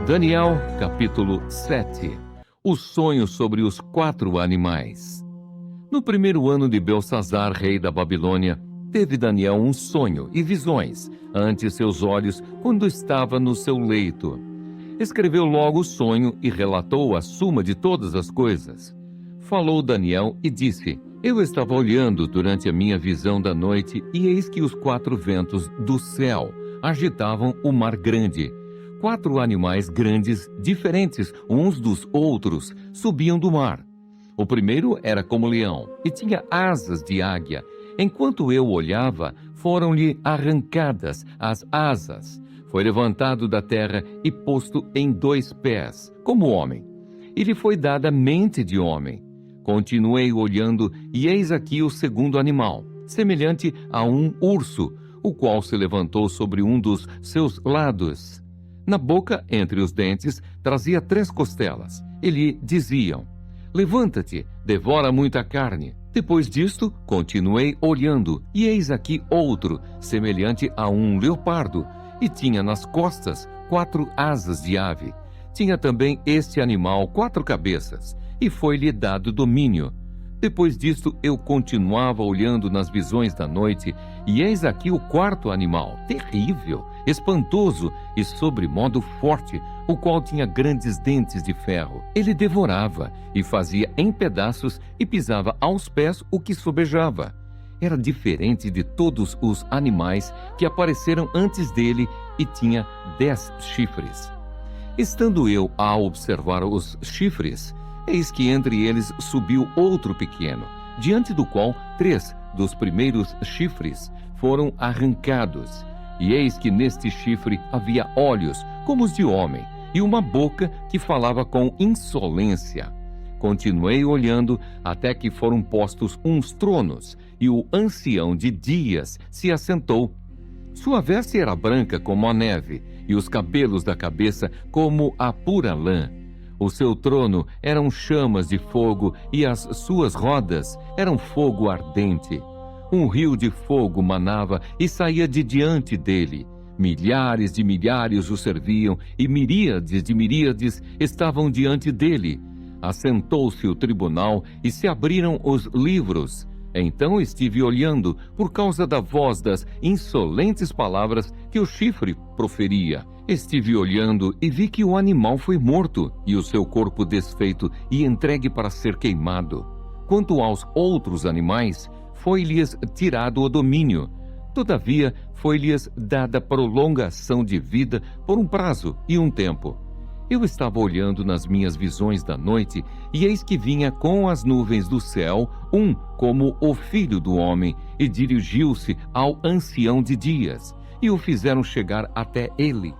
Daniel, capítulo 7. O sonho sobre os 4 animais. No primeiro ano de Belsazzar, rei da Babilônia, teve Daniel um sonho e visões ante seus olhos quando estava no seu leito. Escreveu logo o sonho e relatou a suma de todas as coisas. Falou Daniel e disse: Eu estava olhando durante a minha visão da noite, e eis que os 4 ventos do céu agitavam o mar grande. 4 animais grandes, diferentes uns dos outros, subiam do mar. O primeiro era como leão e tinha asas de águia. Enquanto eu olhava, foram-lhe arrancadas as asas. Foi levantado da terra e posto em 2 pés, como homem. E lhe foi dada mente de homem. Continuei olhando, e eis aqui o segundo animal, semelhante a um urso, o qual se levantou sobre um dos seus lados. Na boca, entre os dentes, trazia 3 costelas, e lhe diziam: Levanta-te, devora muita carne. Depois disto, continuei olhando, e eis aqui outro, semelhante a um leopardo, e tinha nas costas 4 asas de ave. Tinha também este animal 4 cabeças, e foi-lhe dado domínio. Depois disto, eu continuava olhando nas visões da noite, e eis aqui o 4º animal, terrível, espantoso e sobremodo forte, o qual tinha grandes dentes de ferro. Ele devorava e fazia em pedaços e pisava aos pés o que sobejava. Era diferente de todos os animais que apareceram antes dele e tinha 10 chifres. Estando eu a observar os chifres, eis que entre eles subiu outro pequeno, diante do qual 3 dos primeiros chifres foram arrancados. E eis que neste chifre havia olhos como os de homem, e uma boca que falava com insolência. Continuei olhando até que foram postos uns tronos, e o ancião de dias se assentou. Sua veste era branca como a neve, e os cabelos da cabeça como a pura lã. O seu trono eram chamas de fogo, e as suas rodas eram fogo ardente. Um rio de fogo manava e saía de diante dele. Milhares de milhares o serviam, e miríades de miríades estavam diante dele. Assentou-se o tribunal e se abriram os livros. Então estive olhando por causa da voz das insolentes palavras que o chifre proferia. Estive olhando e vi que o animal foi morto, e o seu corpo desfeito e entregue para ser queimado. Quanto aos outros animais, foi-lhes tirado o domínio. Todavia, foi-lhes dada prolongação de vida por um prazo e um tempo. Eu estava olhando nas minhas visões da noite, e eis que vinha com as nuvens do céu um como o filho do homem, e dirigiu-se ao ancião de dias, e o fizeram chegar até ele.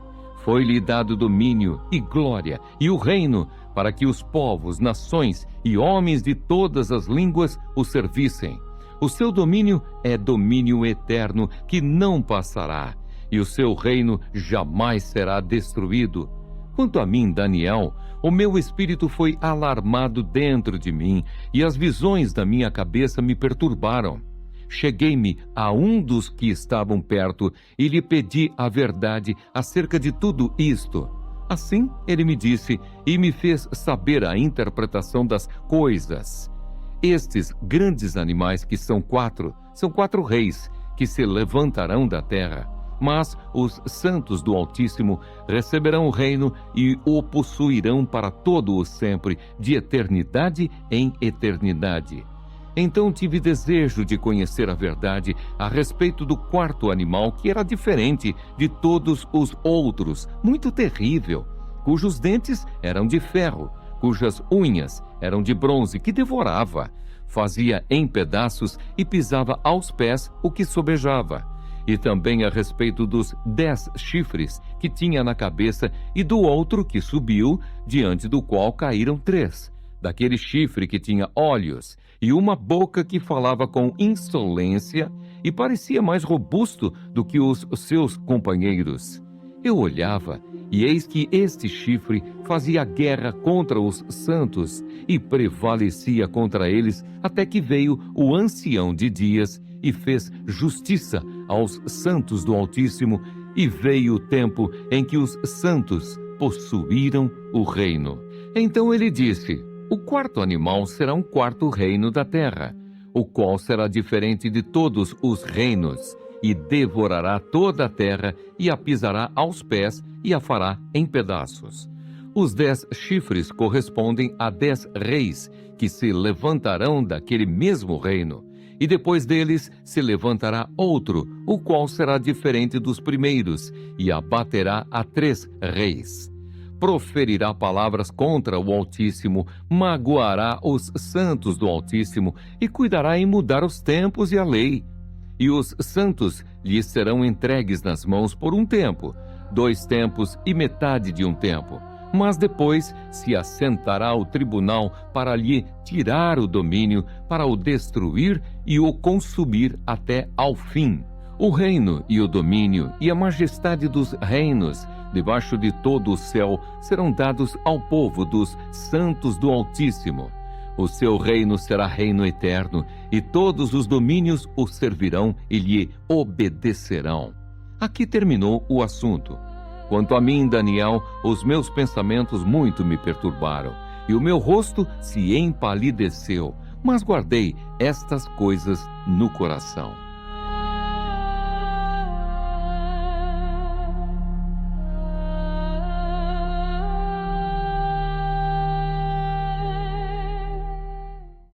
Foi-lhe dado domínio e glória e o reino, para que os povos, nações e homens de todas as línguas o servissem. O seu domínio é domínio eterno, que não passará, e o seu reino jamais será destruído. Quanto a mim, Daniel, o meu espírito foi alarmado dentro de mim, e as visões da minha cabeça me perturbaram. Cheguei-me a um dos que estavam perto e lhe pedi a verdade acerca de tudo isto. Assim ele me disse e me fez saber a interpretação das coisas. Estes grandes animais que são 4 reis que se levantarão da terra. Mas os santos do Altíssimo receberão o reino e o possuirão para todo o sempre, de eternidade em eternidade. Então tive desejo de conhecer a verdade a respeito do 4º animal, que era diferente de todos os outros, muito terrível, cujos dentes eram de ferro, cujas unhas eram de bronze, que devorava, fazia em pedaços e pisava aos pés o que sobejava. E também a respeito dos 10 chifres que tinha na cabeça, e do outro que subiu, diante do qual caíram 3. Daquele chifre que tinha olhos, e uma boca que falava com insolência, e parecia mais robusto do que os seus companheiros. Eu olhava, e eis que este chifre fazia guerra contra os santos, e prevalecia contra eles, até que veio o ancião de dias, e fez justiça aos santos do Altíssimo, e veio o tempo em que os santos possuíram o reino. Então ele disse: o quarto animal será um quarto reino da terra, o qual será diferente de todos os reinos, e devorará toda a terra, e a pisará aos pés, e a fará em pedaços. Os 10 chifres correspondem a 10 reis, que se levantarão daquele mesmo reino. E depois deles se levantará outro, o qual será diferente dos primeiros, e abaterá a 3 reis. Proferirá palavras contra o Altíssimo, magoará os santos do Altíssimo, e cuidará em mudar os tempos e a lei. E os santos lhes serão entregues nas mãos por um tempo, 2 tempos e metade de um tempo. Mas depois se assentará o tribunal para lhe tirar o domínio, para o destruir e o consumir até ao fim. O reino e o domínio e a majestade dos reinos, debaixo de todo o céu, serão dados ao povo dos santos do Altíssimo. O seu reino será reino eterno, e todos os domínios o servirão e lhe obedecerão. Aqui terminou o assunto. Quanto a mim, Daniel, os meus pensamentos muito me perturbaram, e o meu rosto se empalideceu, mas guardei estas coisas no coração.